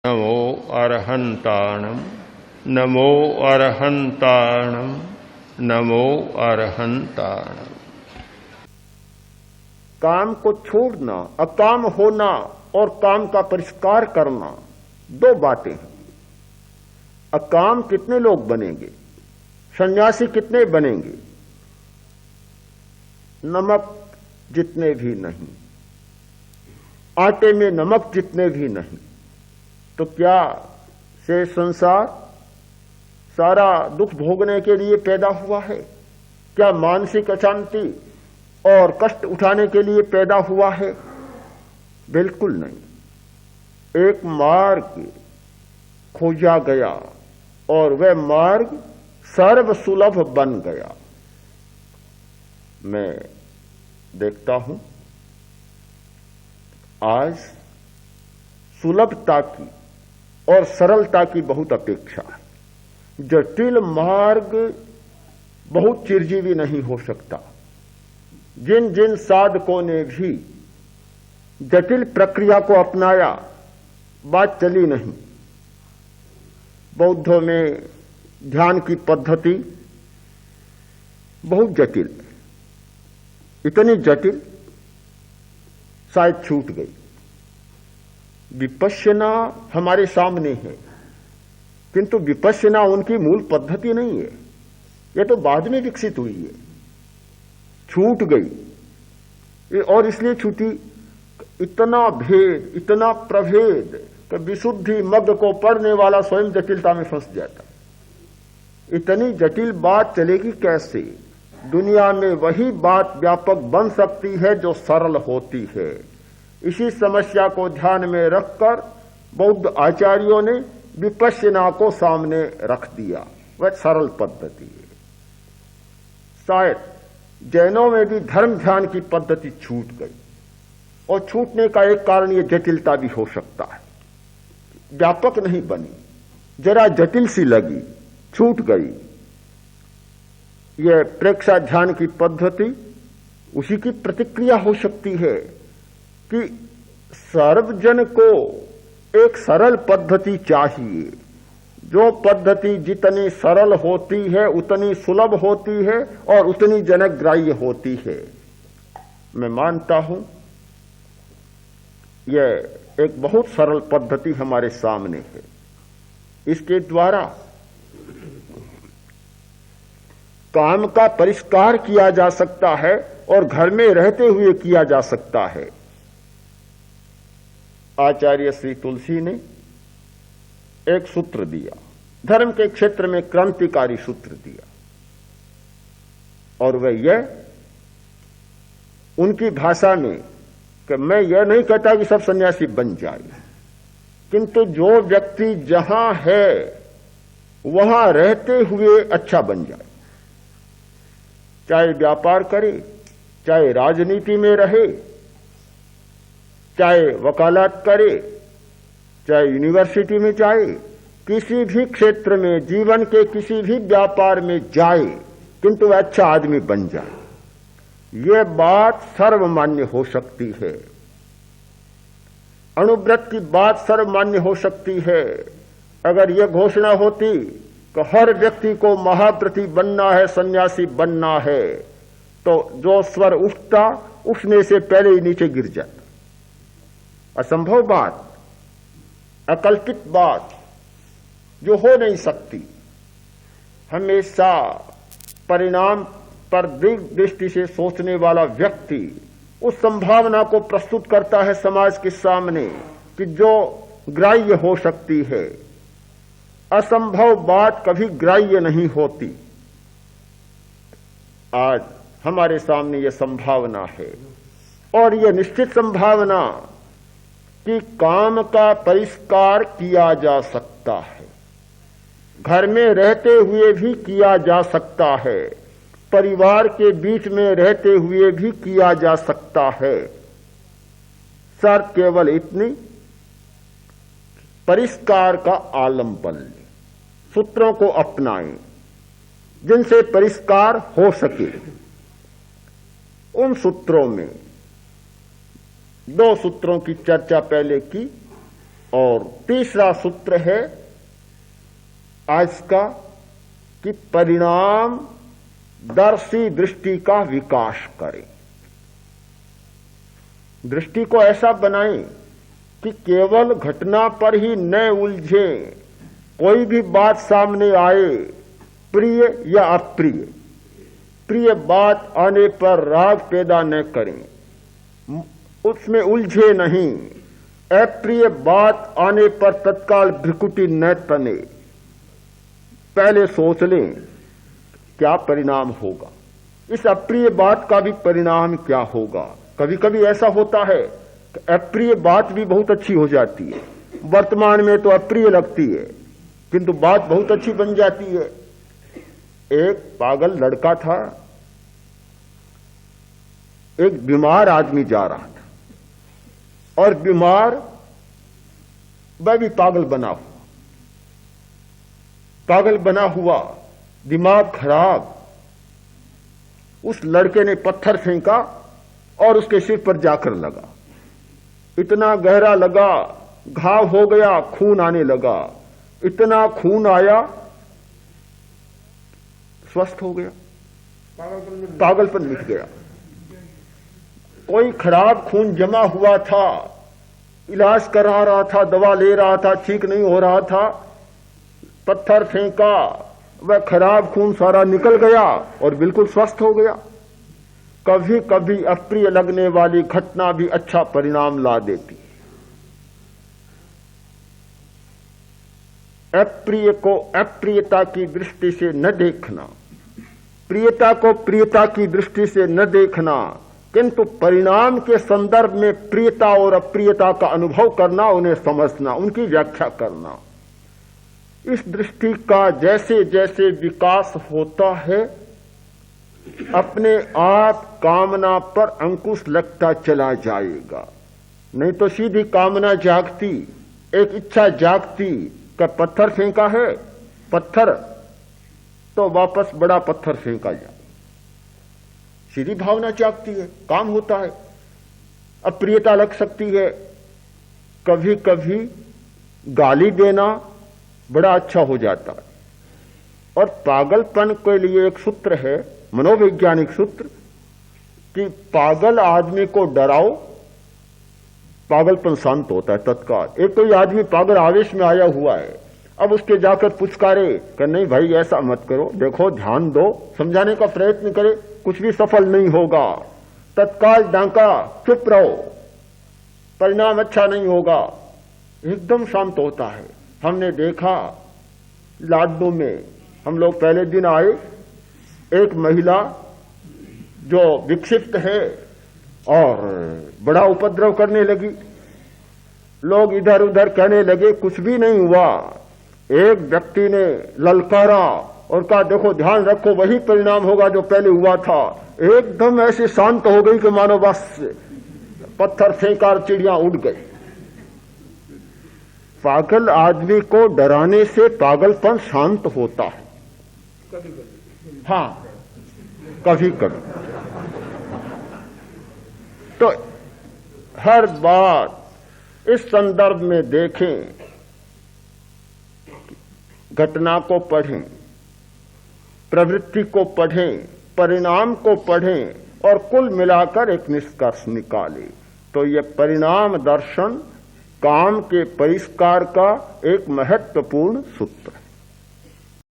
नमो अरहंताणम नमो अरहंताणम नमो अरहंताणम। काम को छोड़ना, अकाम होना और काम का परिष्कार करना दो बातें हैं। अकाम कितने लोग बनेंगे, सन्यासी कितने बनेंगे? नमक जितने भी नहीं, आटे में नमक जितने भी नहीं। तो क्या से संसार सारा दुख भोगने के लिए पैदा हुआ है? क्या मानसिक अशांति और कष्ट उठाने के लिए पैदा हुआ है? बिल्कुल नहीं। एक मार्ग खोजा गया और वह मार्ग सर्व सुलभ बन गया। मैं देखता हूं आज सुलभता की और सरलता की बहुत अपेक्षा है। जटिल मार्ग बहुत चिरजीवी नहीं हो सकता। जिन जिन साधकों ने भी जटिल प्रक्रिया को अपनाया, बात चली नहीं। बौद्धों में ध्यान की पद्धति बहुत जटिल, इतनी जटिल शायद छूट गई। विपश्यना हमारे सामने है, किंतु विपश्यना उनकी मूल पद्धति नहीं है। यह तो बाद में विकसित हुई है, छूट गई। और इसलिए छूटी, इतना भेद, इतना प्रभेद कि विशुद्धि मग्ग को पढ़ने वाला स्वयं जटिलता में फंस जाता। इतनी जटिल बात चलेगी कैसे? दुनिया में वही बात व्यापक बन सकती है जो सरल होती है। इसी समस्या को ध्यान में रखकर बौद्ध आचार्यों ने विपश्यना को सामने रख दिया। वह सरल पद्धति है। शायद जैनों में भी धर्म ध्यान की पद्धति छूट गई, और छूटने का एक कारण यह जटिलता भी हो सकता है। व्यापक नहीं बनी, जरा जटिल सी लगी, छूट गई। यह प्रेक्षा ध्यान की पद्धति उसी की प्रतिक्रिया हो सकती है कि सर्वजन को एक सरल पद्धति चाहिए। जो पद्धति जितनी सरल होती है उतनी सुलभ होती है और उतनी जनग्राह्य होती है। मैं मानता हूं यह एक बहुत सरल पद्धति हमारे सामने है। इसके द्वारा काम का परिष्कार किया जा सकता है और घर में रहते हुए किया जा सकता है। आचार्य श्री तुलसी ने एक सूत्र दिया, धर्म के क्षेत्र में क्रांतिकारी सूत्र दिया, और वह यह उनकी भाषा में कि मैं यह नहीं कहता कि सब सन्यासी बन जाए, किंतु जो व्यक्ति जहां है वहां रहते हुए अच्छा बन जाए। चाहे व्यापार करे, चाहे राजनीति में रहे, चाहे वकालत करे, चाहे यूनिवर्सिटी में जाए, किसी भी क्षेत्र में, जीवन के किसी भी व्यापार में जाए, किंतु अच्छा आदमी बन जाए। यह बात सर्वमान्य हो सकती है। अणुव्रत की बात सर्वमान्य हो सकती है। अगर यह घोषणा होती कि हर व्यक्ति को महाप्रति बनना है, सन्यासी बनना है, तो जो स्वर उठता उठने से पहले ही नीचे गिर जाता। असंभव बात, अकल्पित बात जो हो नहीं सकती। हमेशा परिणाम पर दीर्घ दृष्टि से सोचने वाला व्यक्ति उस संभावना को प्रस्तुत करता है समाज के सामने कि जो ग्राह्य हो सकती है। असंभव बात कभी ग्राह्य नहीं होती। आज हमारे सामने यह संभावना है, और यह निश्चित संभावना कि काम का परिष्कार किया जा सकता है। घर में रहते हुए भी किया जा सकता है, परिवार के बीच में रहते हुए भी किया जा सकता है। शर्त केवल इतनी, परिष्कार का आलंबन लें, सूत्रों को अपनाएं जिनसे परिष्कार हो सके। उन सूत्रों में दो सूत्रों की चर्चा पहले की, और तीसरा सूत्र है आज का कि परिणाम दर्शी दृष्टि का विकास करें। दृष्टि को ऐसा बनाएं कि केवल घटना पर ही न उलझे, कोई भी बात सामने आए, प्रिय या अप्रिय, प्रिय बात आने पर राग पैदा न करें, उसमें उलझे नहीं, अप्रिय बात आने पर तत्काल भ्रिकुटी न तने, पहले सोच लें क्या परिणाम होगा, इस अप्रिय बात का भी परिणाम क्या होगा। कभी कभी ऐसा होता है कि अप्रिय बात भी बहुत अच्छी हो जाती है, वर्तमान में तो अप्रिय लगती है किंतु बात बहुत अच्छी बन जाती है। एक पागल लड़का था, एक बीमार आदमी जा रहा था और बीमार वह भी पागल बना हुआ, दिमाग खराब। उस लड़के ने पत्थर फेंका और उसके सिर पर जाकर लगा, इतना गहरा लगा, घाव हो गया, खून आने लगा, इतना खून आया, स्वस्थ हो गया, पागलपन मिट गया। कोई खराब खून जमा हुआ था, इलाज करा रहा था, दवा ले रहा था, ठीक नहीं हो रहा था, पत्थर फेंका, वह खराब खून सारा निकल गया और बिल्कुल स्वस्थ हो गया। कभी कभी अप्रिय लगने वाली घटना भी अच्छा परिणाम ला देती है। अप्रिय को अप्रियता की दृष्टि से न देखना, प्रियता को प्रियता की दृष्टि से न देखना, किंतु परिणाम के संदर्भ में प्रियता और अप्रियता का अनुभव करना, उन्हें समझना, उनकी व्याख्या करना। इस दृष्टि का जैसे जैसे विकास होता है अपने आप कामना पर अंकुश लगता चला जाएगा। नहीं तो सीधी कामना जागती, एक इच्छा जागती कि पत्थर फेंका है, पत्थर तो वापस बड़ा पत्थर फेंका जाए, सीधी भावना जागती है, काम होता है। अप्रियता लग सकती है, कभी कभी गाली देना बड़ा अच्छा हो जाता है। और पागलपन के लिए एक सूत्र है, मनोवैज्ञानिक सूत्र, कि पागल आदमी को डराओ, पागलपन शांत होता है तत्काल। एक कोई आदमी पागल आवेश में आया हुआ है, अब उसके जाकर पुचकारे कि नहीं भाई ऐसा मत करो, देखो ध्यान दो, समझाने का प्रयत्न करे, कुछ भी सफल नहीं होगा, तत्काल डांका, चुप रहो, परिणाम अच्छा नहीं होगा, एकदम शांत होता है। हमने देखा लाडनू में, हम लोग पहले दिन आए, एक महिला जो विक्षिप्त है और बड़ा उपद्रव करने लगी, लोग इधर उधर कहने लगे, कुछ भी नहीं हुआ। एक व्यक्ति ने ललकारा और कहा देखो ध्यान रखो, वही परिणाम होगा जो पहले हुआ था। एकदम ऐसे शांत हो गई कि मानो बस पत्थर फेंका, चिड़िया उड़ गई। पागल आदमी को डराने से पागलपन शांत होता है, हाँ कभी कभी। तो हर बात इस संदर्भ में देखें, घटना को पढ़ें, प्रवृत्ति को पढ़ें, परिणाम को पढ़ें और कुल मिलाकर एक निष्कर्ष निकालें। तो ये परिणाम दर्शन काम के परिष्कार का एक महत्वपूर्ण सूत्र है।